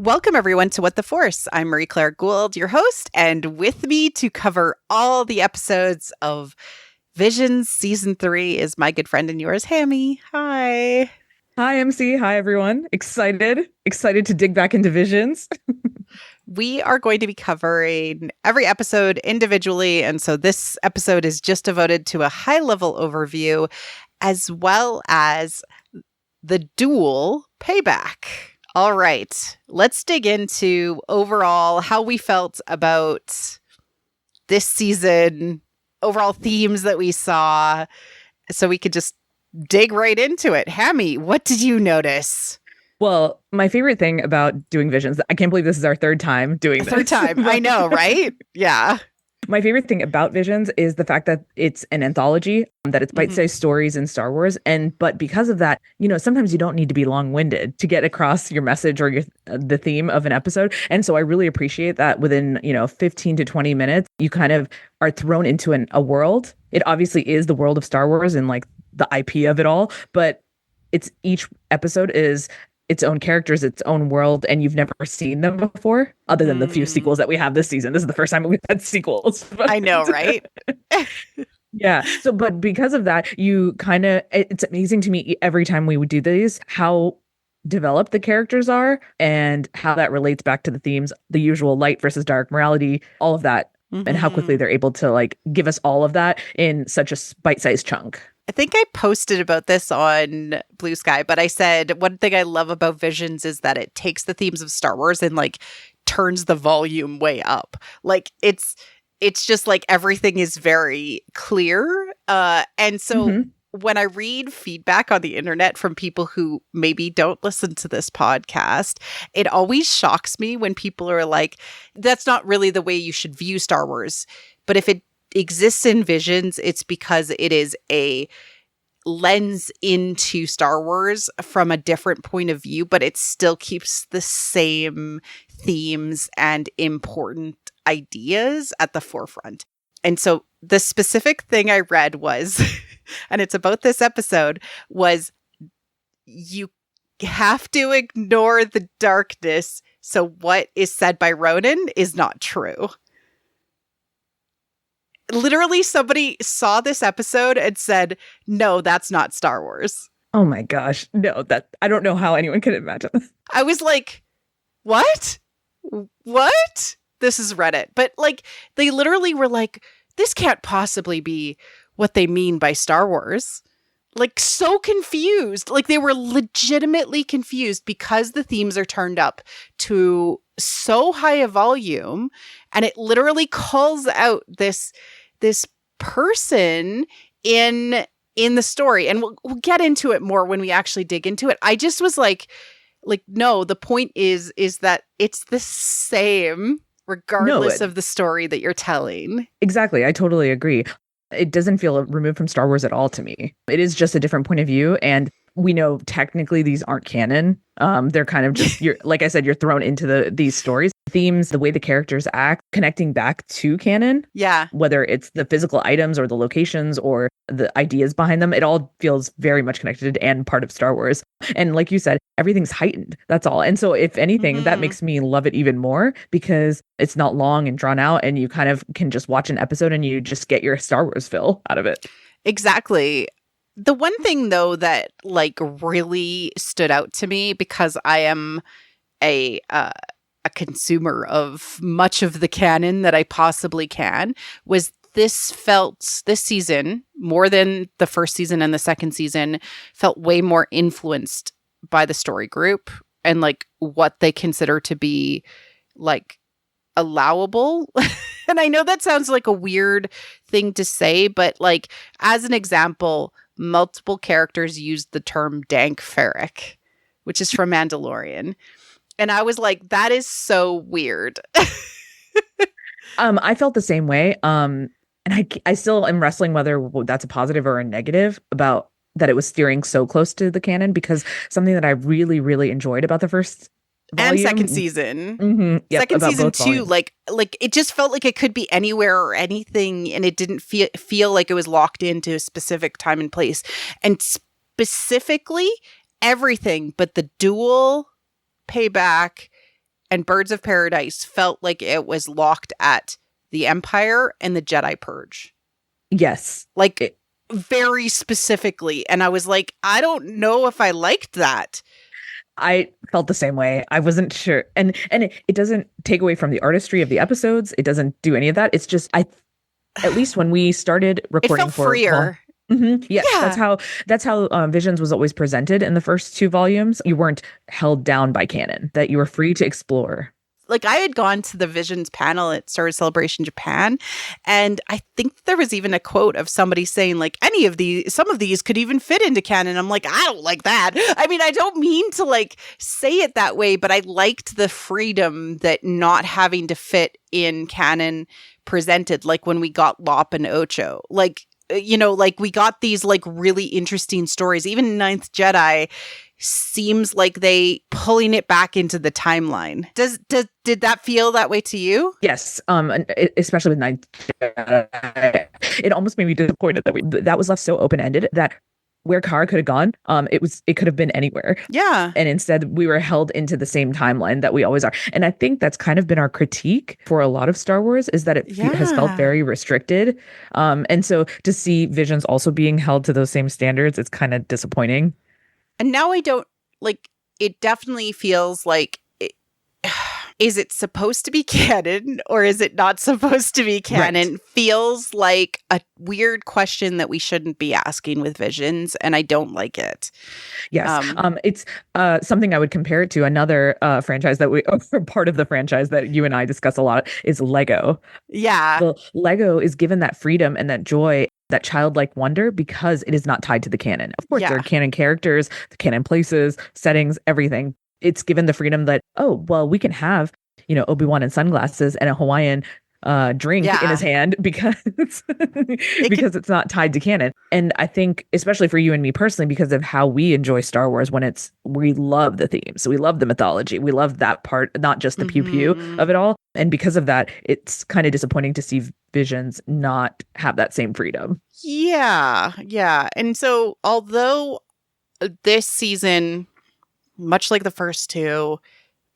Welcome, everyone, to What the Force. I'm Marie-Claire Gould, your host, and with me to cover all the episodes of Visions Season 3 is my good friend and yours, Hammy. Hi. Hi, MC. Hi, everyone. Excited to dig back into Visions. We are going to be covering every episode individually, and so this episode is just devoted to a high-level overview, as well as the Duel Payback. All right, let's dig into overall how we felt about this season, overall themes that we saw, so we could just dig right into it. Hammy, what did you notice? Well, my favorite thing about doing Visions, I can't believe this is our third time doing this. Third time, I know, right? Yeah. My favorite thing about Visions is the fact that it's an anthology, that it's bite-sized stories in Star Wars. But because of that, sometimes you don't need to be long-winded to get across your message or the theme of an episode. And so I really appreciate that within, 15 to 20 minutes, you kind of are thrown into a world. It obviously is the world of Star Wars and like the IP of it all, but each episode is its own characters, its own world, and you've never seen them before, other than the few sequels that we have this season. This is the first time we've had sequels. I know, right? Yeah. So, but because of that, it's amazing to me every time we would do these, how developed the characters are and how that relates back to the themes, the usual light versus dark, morality, all of that, and how quickly they're able to give us all of that in such a bite-sized chunk. I think I posted about this on Blue Sky, but I said one thing I love about Visions is that it takes the themes of Star Wars and turns the volume way up. It's just everything is very clear. And so when I read feedback on the internet from people who maybe don't listen to this podcast, it always shocks me when people are like, that's not really the way you should view Star Wars. But if it exists in Visions, it's because it is a lens into Star Wars from a different point of view, but it still keeps the same themes and important ideas at the forefront. And so the specific thing I read was, and it's about this episode, was you have to ignore the darkness, so what is said by Ronan is not true. Literally, somebody saw this episode and said, no, that's not Star Wars. Oh my gosh. No, I don't know how anyone could imagine this. I was like, what? What? This is Reddit. But they literally were like, this can't possibly be what they mean by Star Wars. So confused. They were legitimately confused because the themes are turned up to so high a volume, and it literally calls out this person in the story, and we'll get into it more when we actually dig into it. I just was like no, the point is that it's the same regardless of the story that you're telling. Exactly. I totally agree. It doesn't feel removed from Star Wars at all to me. It is just a different point of view, and we know technically these aren't canon. They're kind of just, like I said, you're thrown into these stories, themes, the way the characters act, connecting back to canon. Yeah. Whether it's the physical items or the locations or the ideas behind them, it all feels very much connected and part of Star Wars. And like you said, everything's heightened. That's all. And so if anything, that makes me love it even more because it's not long and drawn out, and you kind of can just watch an episode and you just get your Star Wars fill out of it. Exactly. The one thing, though, that really stood out to me, because I am a consumer of much of the canon that I possibly can, was this season, more than the first season and the second season, felt way more influenced by the story group and what they consider to be allowable. And I know that sounds like a weird thing to say, but as an example, multiple characters used the term dank ferric, which is from Mandalorian. And I was like, that is so weird. I felt the same way. And I still am wrestling whether that's a positive or a negative about that it was steering so close to the canon, because something that I really, really enjoyed about the first volume, and second season. Yep, second season too, volumes. It just felt like it could be anywhere or anything, and it didn't feel like it was locked into a specific time and place. And specifically everything but the Duel, Payback, and Birds of Paradise felt like it was locked at the Empire and the Jedi Purge. Yes. Like, very specifically. And I was like, I don't know if I liked that. I felt the same way. I wasn't sure. And it doesn't take away from the artistry of the episodes. It doesn't do any of that. It's just, at least when we started recording, it felt freer. Yes, yeah. That's how Visions was always presented in the first 2 volumes. You weren't held down by canon, that you were free to explore. Like, I had gone to the Visions panel at Star Wars Celebration Japan, and I think there was even a quote of somebody saying, like, some of these could even fit into canon. I'm like, I don't like that. I mean, I don't mean to, like, say it that way, but I liked the freedom that not having to fit in canon presented, like when we got Lop and Ocho. Like, you know, like, we got these, like, really interesting stories. Even Ninth Jedi seems like they pulling it back into the timeline. Did that feel that way to you? Yes, especially with Ninth Jedi. It almost made me disappointed that was left so open-ended that where Kara could have gone, it could have been anywhere. Yeah. And instead we were held into the same timeline that we always are. And I think that's kind of been our critique for a lot of Star Wars, is that it has felt very restricted. And so to see Visions also being held to those same standards, it's kind of disappointing. And now I don't, like, it definitely feels like, is it supposed to be canon or is it not supposed to be canon? Right. Feels like a weird question that we shouldn't be asking with Visions, and I don't like it. Yes. It's something I would compare it to another franchise or part of the franchise that you and I discuss a lot is Lego. Yeah. The Lego is given that freedom and that joy, that childlike wonder, because it is not tied to the canon. Of course, there are canon characters, the canon places, settings, everything. It's given the freedom that, oh, well, we can have, you know, Obi-Wan in sunglasses and a Hawaiian drink in his hand because it's not tied to canon. And I think, especially for you and me personally, because of how we enjoy Star Wars, we love the themes, we love the mythology, we love that part, not just the pew-pew of it all. And because of that, it's kind of disappointing to see Visions not have that same freedom. Yeah. And so, although this season, much like the first 2,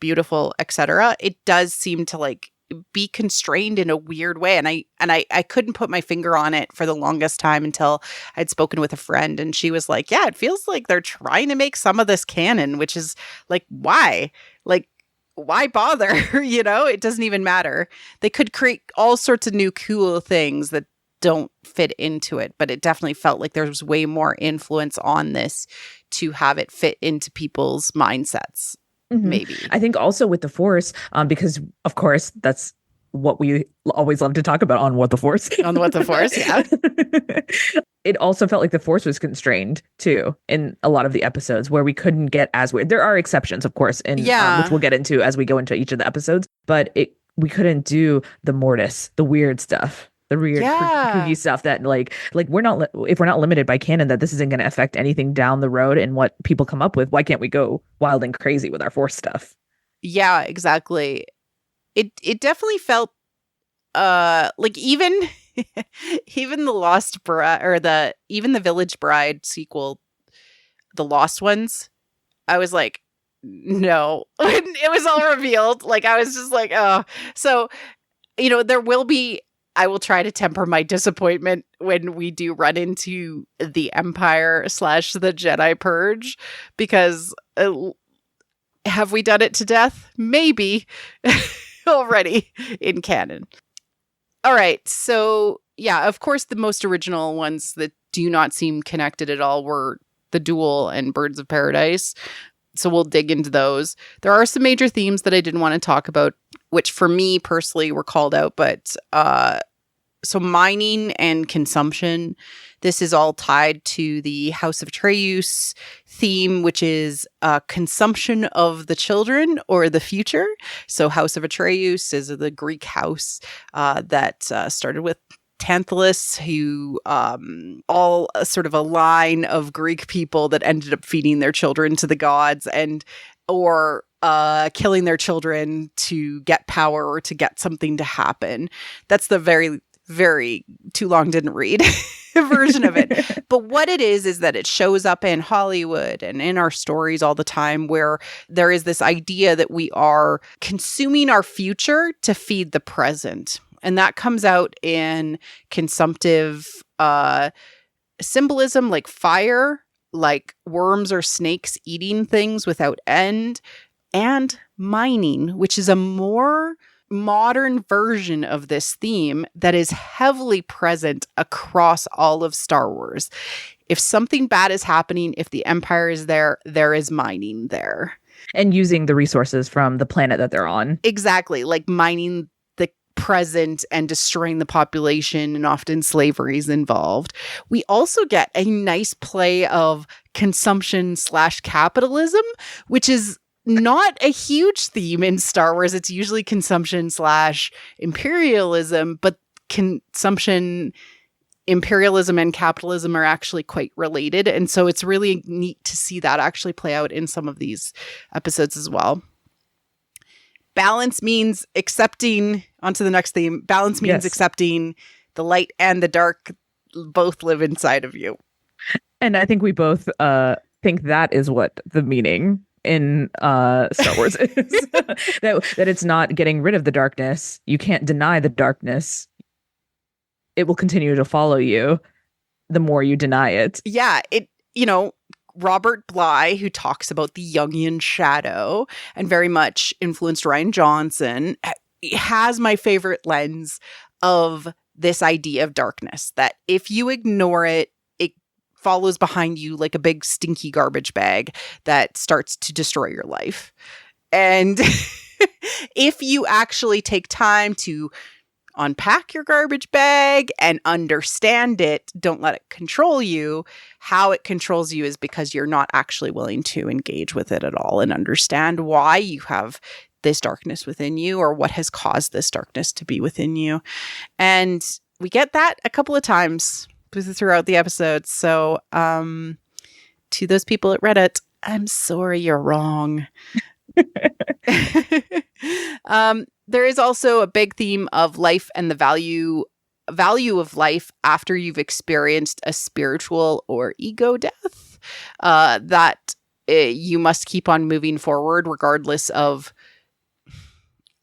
beautiful, etc., it does seem to, like, be constrained in a weird way. And I couldn't put my finger on it for the longest time until I'd spoken with a friend, and she was like, yeah, it feels like they're trying to make some of this canon, which is like, why? Like, why bother? You know, it doesn't even matter. They could create all sorts of new cool things that don't fit into it, but it definitely felt like there was way more influence on this to have it fit into people's mindsets. Maybe. I think also with the Force, because of course that's what we always love to talk about on What the Force. On What the Force, yeah. It also felt like the Force was constrained too in a lot of the episodes where we couldn't get as weird. There are exceptions, of course, and which we'll get into as we go into each of the episodes. But we couldn't do the Mortis, the weird stuff. The weird kooky stuff that like if we're not limited by canon, that this isn't going to affect anything down the road and what people come up with. Why can't we go wild and crazy with our Force stuff? Yeah, exactly. It definitely felt like even the Lost Bride or even the Village Bride sequel, The Lost Ones. I was like, no, it was all revealed. Like, I was just like, oh, so, you know, I will try to temper my disappointment when we do run into the Empire / the Jedi Purge, because have we done it to death? Maybe already in canon. All right. So yeah, of course, the most original ones that do not seem connected at all were the Duel and Birds of Paradise. So we'll dig into those. There are some major themes that I didn't want to talk about, which for me personally were called out, but so mining and consumption, this is all tied to the House of Atreus theme, which is consumption of the children or the future. So House of Atreus is the Greek house that started with Tantalus, who all sort of a line of Greek people that ended up feeding their children to the gods or killing their children to get power or to get something to happen. That's the very very too long didn't read version of it. But what it is that it shows up in Hollywood and in our stories all the time, where there is this idea that we are consuming our future to feed the present. And that comes out in consumptive symbolism like fire, like worms or snakes eating things without end, and mining, which is a more modern version of this theme that is heavily present across all of Star Wars. If something bad is happening, if the Empire is there, there is mining there. And using the resources from the planet that they're on. Exactly. Like mining the present and destroying the population, and often slavery is involved. We also get a nice play of consumption/capitalism, which is not a huge theme in Star Wars. It's usually consumption/imperialism, but consumption, imperialism, and capitalism are actually quite related. And so it's really neat to see that actually play out in some of these episodes as well. Balance means accepting, onto the next theme, balance means accepting the light and the dark both live inside of you. And I think we both think that is what the meaning in Star Wars is. that it's not getting rid of the darkness. You can't deny the darkness. It will continue to follow you the more you deny it. Yeah, Robert Bly, who talks about the Jungian shadow and very much influenced Rian Johnson, has my favorite lens of this idea of darkness, that if you ignore it, follows behind you like a big stinky garbage bag that starts to destroy your life. And if you actually take time to unpack your garbage bag and understand it, don't let it control you. How it controls you is because you're not actually willing to engage with it at all and understand why you have this darkness within you, or what has caused this darkness to be within you. And we get that a couple of times throughout the episode. So to those people at Reddit, I'm sorry, you're wrong. There is also a big theme of life and the value of life after you've experienced a spiritual or ego death, that you must keep on moving forward regardless of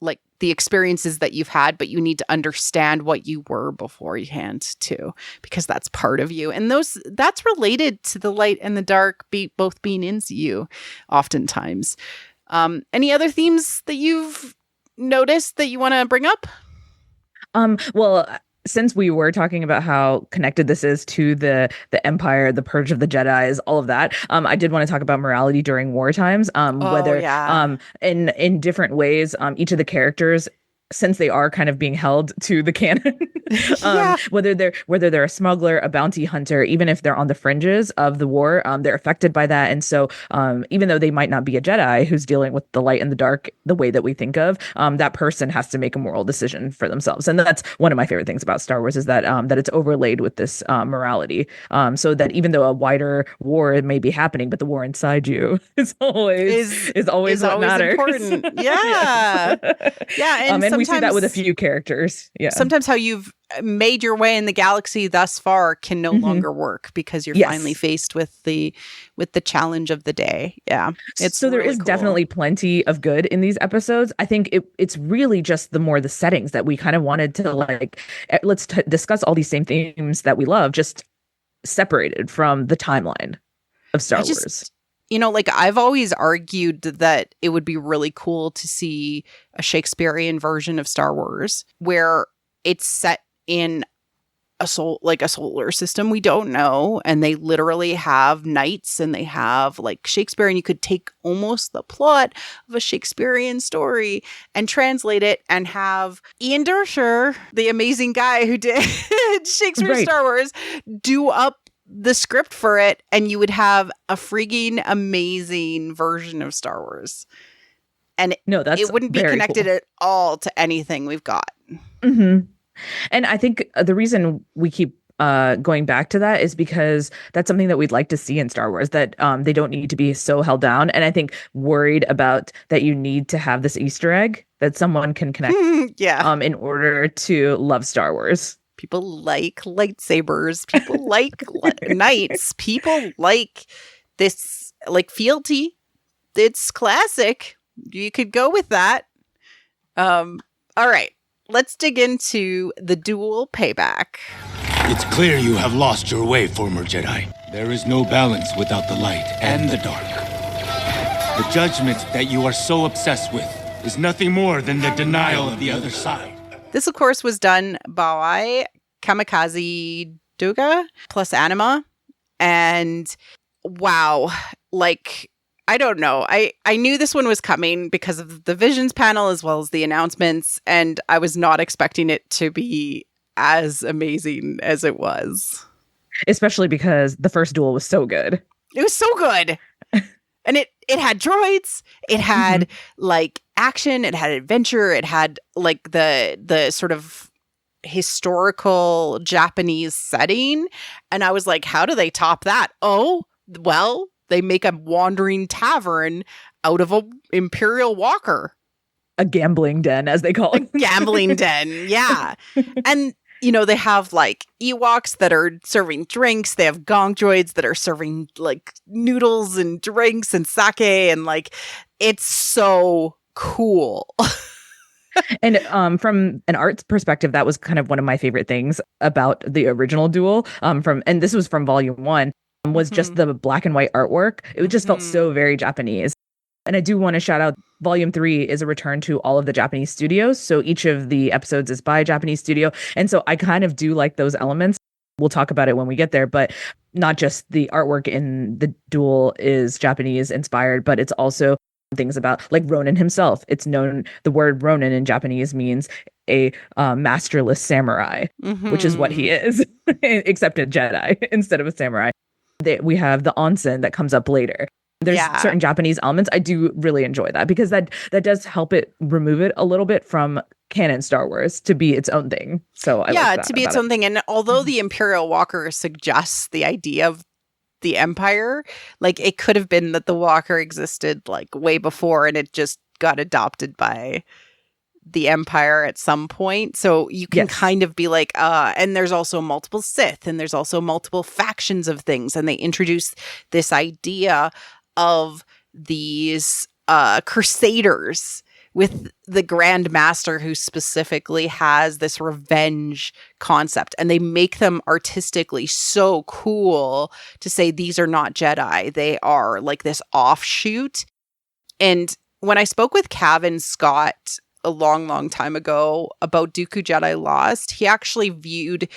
like the experiences that you've had, but you need to understand what you were beforehand too, because that's part of you. And that's related to the light and the dark both being into you oftentimes. Any other themes that you've noticed that you want to bring up? Well, since we were talking about how connected this is to the Empire, the Purge of the Jedis, all of that, I did want to talk about morality during war times. In different ways, each of the characters, since they are kind of being held to the canon, whether they're a smuggler, a bounty hunter, even if they're on the fringes of the war, they're affected by that. And so even though they might not be a Jedi who's dealing with the light and the dark the way that we think of, that person has to make a moral decision for themselves. And that's one of my favorite things about Star Wars, is that that it's overlaid with this morality, so that even though a wider war may be happening, but the war inside you is always what matters. Important. Yeah. Yeah. And we see that with a few characters. Yeah. Sometimes how you've made your way in the galaxy thus far can no longer work because you're finally faced with the challenge of the day. Yeah. So there is definitely plenty of good in these episodes. I think it's really just the settings that we kind of wanted to let's discuss all these same themes that we love, just separated from the timeline of Star Wars. I've always argued that it would be really cool to see a Shakespearean version of Star Wars where it's set in a solar system we don't know, and they literally have knights and they have Shakespeare, and you could take almost the plot of a Shakespearean story and translate it and have Ian Dersher, the amazing guy who did Shakespeare Star Wars, do up the script for it, and you would have a freaking amazing version of Star Wars. And it wouldn't be connected at all to anything we've got. Mm-hmm. And I think the reason we keep going back to that is because that's something that we'd like to see in Star Wars, that they don't need to be so held down. And I think worried about that you need to have this Easter egg that someone can connect in order to love Star Wars. People like lightsabers. People like knights. People like this, like, fealty. It's classic. You could go with that. All right. Let's dig into the duel Payback. It's clear you have lost your way, former Jedi. There is no balance without the light and the dark. The judgment that you are so obsessed with is nothing more than the denial of the other side. This, of course, was done by Kamikaze Duga plus Anima. And wow, like, I don't know. I knew this one was coming because of the Visions panel as well as the announcements, and I was not expecting it to be as amazing as it was. Especially because the first duel was so good. It was so good. And it had droids, it had like action, it had adventure, it had like the sort of historical Japanese setting. And I was like, how do they top that? Oh, well, they make a wandering tavern out of a Imperial Walker. A gambling den, as they call it. A gambling den, yeah. And, you know, they have like Ewoks that are serving drinks. They have gong droids that are serving like noodles and drinks and sake. And like, it's so cool. And from an arts perspective, that was kind of one of my favorite things about the original duel. And this was from Volume 1. Was just the black and white artwork. It just felt so very Japanese. And I do want to shout out Volume 3 is a return to all of the Japanese studios. So each of the episodes is by a Japanese studio. And so I kind of do like those elements. We'll talk about it when we get there, but not just the artwork in the duel is Japanese inspired, but it's also things about like Ronin himself. It's known, the word Ronin in Japanese means a masterless samurai, which is what he is, except a Jedi instead of a samurai. We have the onsen that comes up later. There's certain Japanese elements. I do really enjoy that because that does help it remove it a little bit from canon Star Wars to be its own thing. So I like that to be its own thing. And although the Imperial Walker suggests the idea of the Empire, like it could have been that the Walker existed like way before and it just got adopted by the Empire at some point. So you can kind of be like, and there's also multiple Sith and there's also multiple factions of things. And they introduce this idea of these crusaders with the Grand Master who specifically has this revenge concept. And they make them artistically so cool to say these are not Jedi. They are like this offshoot. And when I spoke with Cavan Scott a long time ago about Dooku Jedi Lost, he actually viewed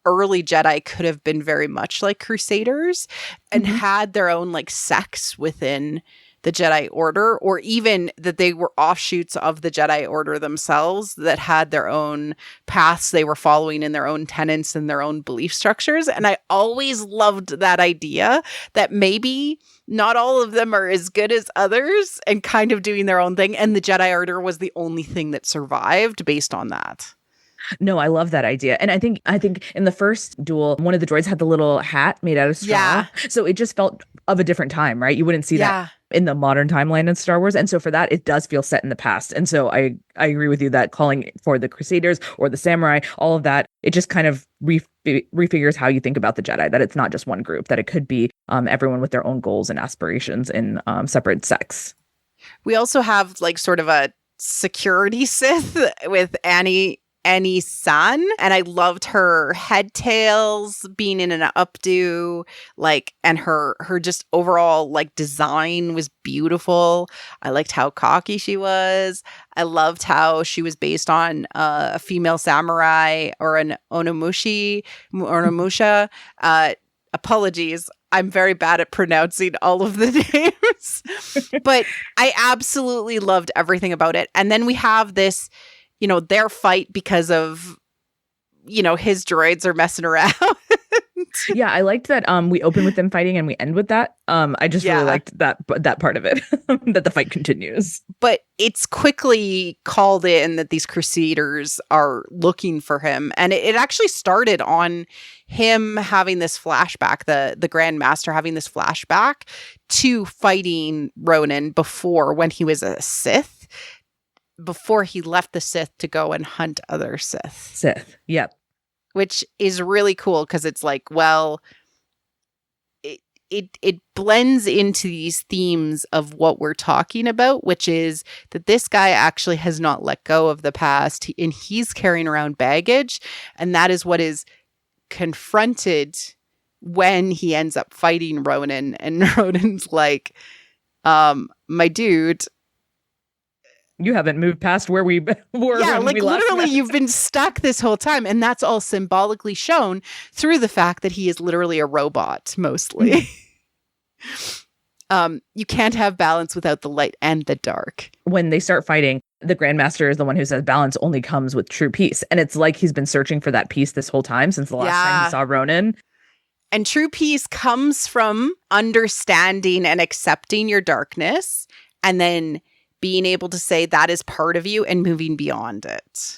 early Jedi could have been very much like Crusaders and had their own like sects within the Jedi Order, or even that they were offshoots of the Jedi Order themselves that had their own paths they were following in their own tenets and their own belief structures. And I always loved that idea that maybe not all of them are as good as others and kind of doing their own thing. And the Jedi Order was the only thing that survived based on that. No, I love that idea. And I think in the first duel, one of the droids had the little hat made out of straw. Yeah. So it just felt of a different time, right? You wouldn't see that in the modern timeline in Star Wars. And so for that, it does feel set in the past. And so I agree with you that calling for the Crusaders or the Samurai, all of that, it just kind of refigures how you think about the Jedi, that it's not just one group, that it could be everyone with their own goals and aspirations in separate sects. We also have like sort of a security Sith with Annie San, and I loved her head tails being in an updo, like, and her just overall like design was beautiful. I liked how cocky she was. I loved how she was based on a female samurai or an Onimusha. Apologies, I'm very bad at pronouncing all of the names, but I absolutely loved everything about it. And then we have this, you know, their fight because of, you know, his droids are messing around. Yeah, I liked that we open with them fighting and we end with that. I just really liked that part of it, that the fight continues. But it's quickly called in that these Crusaders are looking for him. And it actually started on him having this flashback, the Grand Master having this flashback to fighting Ronin before, when he was a Sith, before he left the Sith to go and hunt other Sith. Yep. which is really cool because it's like, well, it blends into these themes of what we're talking about, which is that this guy actually has not let go of the past, and he's carrying around baggage, and that is what is confronted when he ends up fighting Ronan, and Ronan's like, my dude, you haven't moved past where we were. Yeah, like we last literally met. you've been stuck this whole time. And that's all symbolically shown through the fact that he is literally a robot, mostly. You can't have balance without the light and the dark. When they start fighting, the Grandmaster is the one who says balance only comes with true peace. And it's like he's been searching for that peace this whole time since the last time he saw Ronan. And true peace comes from understanding and accepting your darkness, and then being able to say that is part of you and moving beyond it.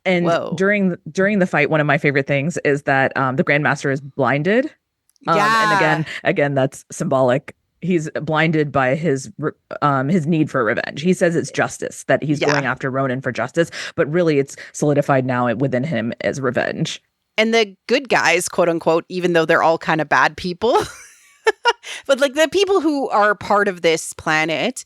And during the fight, one of my favorite things is that the Grandmaster is blinded. And again, that's symbolic. He's blinded by his need for revenge. He says it's justice, that he's going after Ronan for justice, but really it's solidified now within him as revenge. And the good guys, quote unquote, even though they're all kind of bad people, but like the people who are part of this planet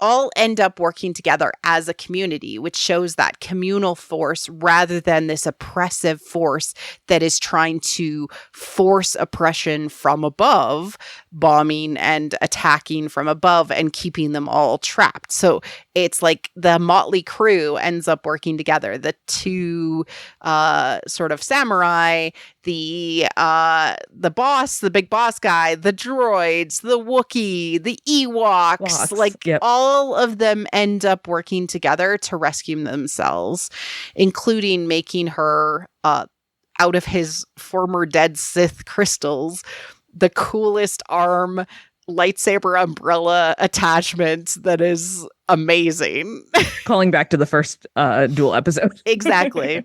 all end up working together as a community, which shows that communal force rather than this oppressive force that is trying to force oppression from above, bombing and attacking from above and keeping them all trapped. So it's like the motley crew ends up working together. The two sort of samurai, the boss, the big boss guy, the droids, the Wookiee, the Ewoks, all of them end up working together to rescue themselves, including making her out of his former dead Sith crystals the coolest arm lightsaber umbrella attachment that is amazing. Calling back to the first Duel episode. Exactly.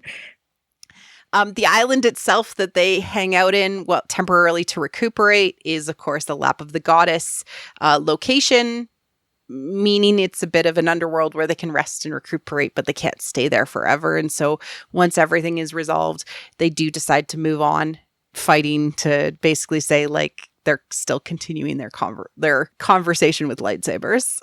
The island itself that they hang out in, well, temporarily to recuperate, is, of course, the Lap of the Goddess location, meaning it's a bit of an underworld where they can rest and recuperate, but they can't stay there forever. And so once everything is resolved, they do decide to move on, fighting to basically say, like, they're still continuing their conversation with lightsabers.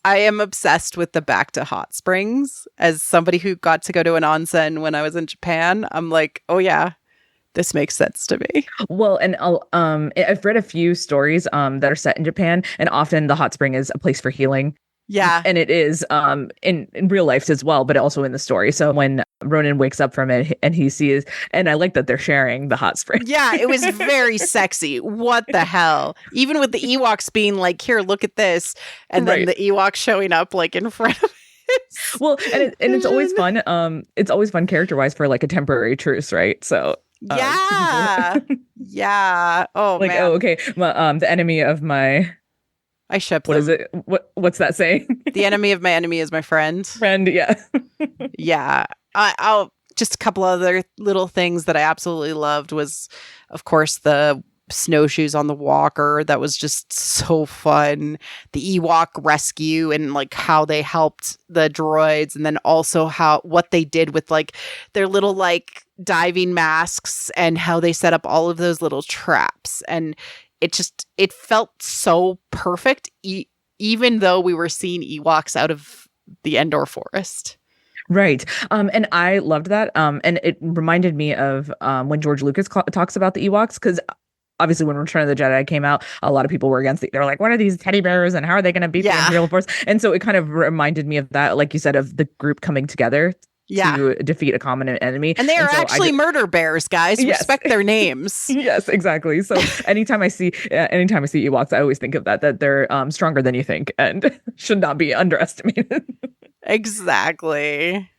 I am obsessed with the back to hot springs. As somebody who got to go to an onsen when I was in Japan, I'm like, oh yeah, this makes sense to me. Well, and I've read a few stories that are set in Japan, and often the hot spring is a place for healing. Yeah. And it is in real life as well, but also in the story. So when Ronan wakes up from it and he sees, and I like that they're sharing the hot spring. Yeah, it was very sexy. What the hell? Even with the Ewoks being like, here, look at this. And then the Ewoks showing up like in front of it. Well, and it's always fun. It's always fun character-wise for like a temporary truce, right? So yeah. Yeah. Oh, like, man. oh, okay. The enemy of my... I ship them. What is it? What's that saying? The enemy of my enemy is my friend. Yeah. Yeah. I'll just a couple other little things that I absolutely loved was, of course, the snowshoes on the walker. That was just so fun. The Ewok rescue and like how they helped the droids, and then also what they did with like their little like diving masks and how they set up all of those little traps. And it felt so perfect, even though we were seeing Ewoks out of the Endor forest. Right. And I loved that. And it reminded me of when George Lucas talks about the Ewoks, because obviously when Return of the Jedi came out, a lot of people were against it. They were like, what are these teddy bears and how are they going to beat the Imperial Force? And so it kind of reminded me of that, like you said, of the group coming together to defeat a common enemy. And they are actually murder bears, guys. Yes. Respect their names. Yes, exactly. So anytime I see Ewoks, I always think of that they're stronger than you think and should not be underestimated. Exactly.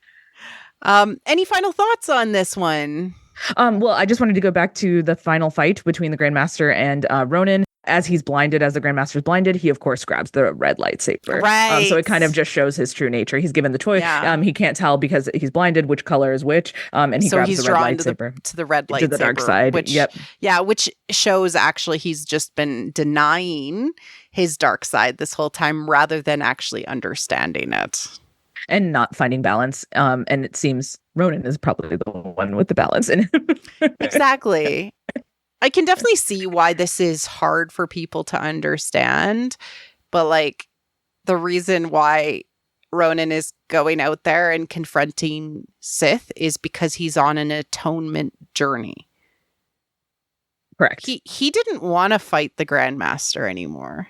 Any final thoughts on this one? Well, I just wanted to go back to the final fight between the Grandmaster and Ronan. As he's blinded, as the Grandmaster's blinded, he of course grabs the red lightsaber. Right. So it kind of just shows his true nature. He's given the choice. Yeah. He can't tell because he's blinded which color is which. And he grabs the red lightsaber to the red lightsaber, to the dark side. Which, which shows actually he's just been denying his dark side this whole time rather than actually understanding it. and not finding balance. And it seems Ronan is probably the one with the balance in him. Exactly. I can definitely see why this is hard for people to understand, but like the reason why Ronan is going out there and confronting Sith is because he's on an atonement journey. Correct. He didn't want to fight the Grandmaster anymore.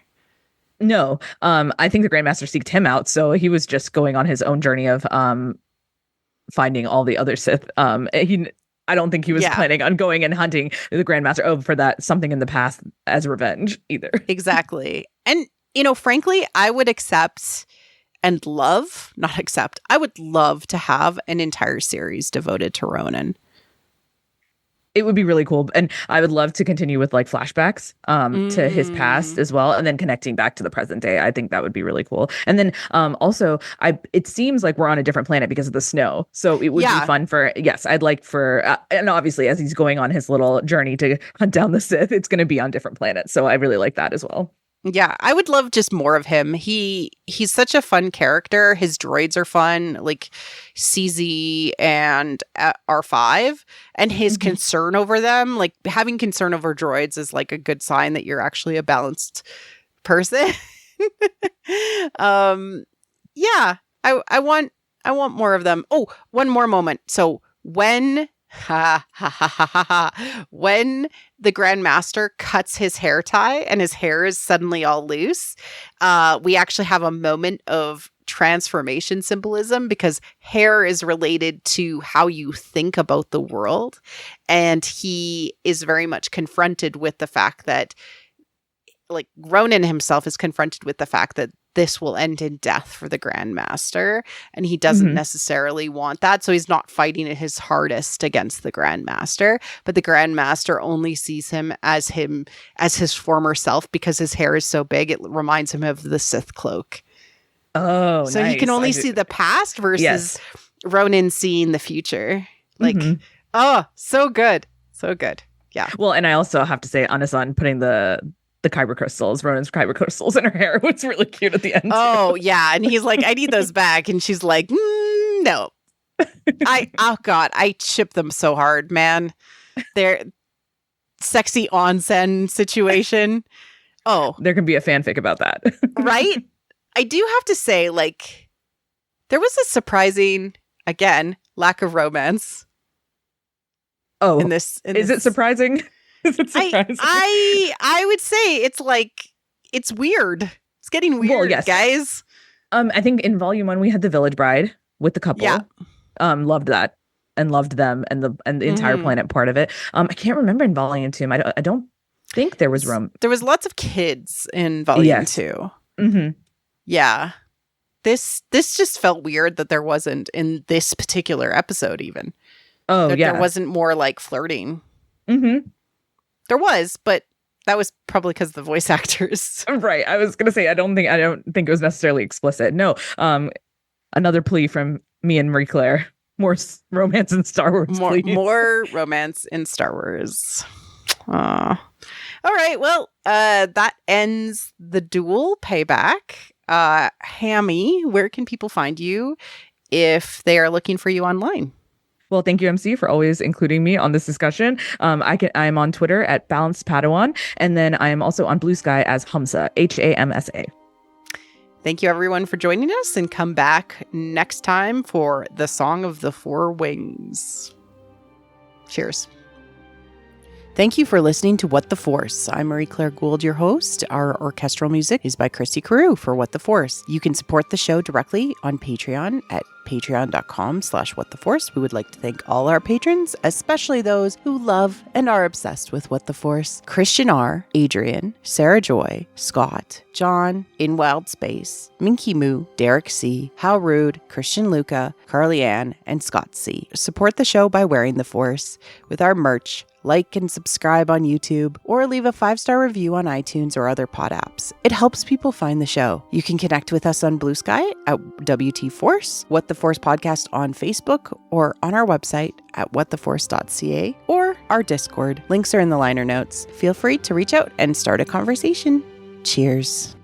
No, I think the Grandmaster seeked him out, so he was just going on his own journey of finding all the other Sith. I don't think he was planning on going and hunting the Grandmaster for that something in the past as revenge either. Exactly. And, frankly, I would accept and love, not accept, I would love to have an entire series devoted to Ronan. It would be really cool. And I would love to continue with like flashbacks to his past as well. And then connecting back to the present day. I think that would be really cool. And then also it seems like we're on a different planet because of the snow. So it would be fun I'd like and obviously as he's going on his little journey to hunt down the Sith, it's going to be on different planets. So I really like that as well. Yeah, I would love just more of him. He's such a fun character. His droids are fun, like CZ and R5, and his concern over them, like having concern over droids is like a good sign that you're actually a balanced person. Yeah, I want more of them. Oh, one more moment. So when when the Grandmaster cuts his hair tie and his hair is suddenly all loose, we actually have a moment of transformation symbolism because hair is related to how you think about the world. And he is very much confronted with the fact that, like, Ronan himself is confronted with the fact that this will end in death for the Grandmaster, and he doesn't necessarily want that, so he's not fighting at his hardest against the Grandmaster, but the Grandmaster only sees him as his former self because his hair is so big, it reminds him of the Sith cloak. Oh, so nice. he can only see the past versus Ronan seeing the future. Like, oh, so good. So good. Yeah. Well, and I also have to say, Anasan putting the kyber crystals, Ronan's kyber crystals in her hair was really cute at the end. Oh, yeah. And he's like, I need those back. And she's like, no. I ship them so hard, man. They're sexy onsen situation. Oh. There can be a fanfic about that. Right? I do have to say, like, there was a surprising, again, lack of romance. Oh. Is it surprising? Is it surprising? I would say it's like, it's weird. It's getting weird, well, yes. Guys. I think in Volume 1 we had the village bride with the couple. Yeah. Loved that and loved them and the entire planet part of it. I can't remember in Volume 2. I don't think there was There was lots of kids in Volume 2. Mm-hmm. Yeah. This just felt weird that there wasn't in this particular episode even. Oh, There wasn't more like flirting. Mm-hmm. There was, but that was probably because of the voice actors. Right. I was gonna say I don't think it was necessarily explicit. No. Another plea from me and Marie Claire. More romance in Star Wars, please. More romance in Star Wars. All right. Well, that ends the duel Payback. Hammy, where can people find you if they are looking for you online? Well, thank you, MC, for always including me on this discussion. I'm on Twitter at Balanced Padawan, and then I am also on Blue Sky as Hamsa, Hamsa. Thank you, everyone, for joining us, and come back next time for the Song of the Four Wings. Cheers. Thank you for listening to What the Force. I'm Marie Claire Gould, your host. Our orchestral music is by Christy Carew for What the Force. You can support the show directly on Patreon at patreon.com/whattheforce. We would like to thank all our patrons, especially those who love and are obsessed with What the Force. Christian R., Adrian, Sarah Joy, Scott, John, In Wild Space, Minky Moo, Derek C., How Rude, Christian Luca, Carly Ann, and Scott C. Support the show by wearing the Force with our merch. Like and subscribe on YouTube, or leave a 5-star review on iTunes or other pod apps. It helps people find the show. You can connect with us on Blue Sky at WT Force, What the Force Podcast on Facebook, or on our website at whattheforce.ca, or our Discord. Links are in the liner notes. Feel free to reach out and start a conversation. Cheers.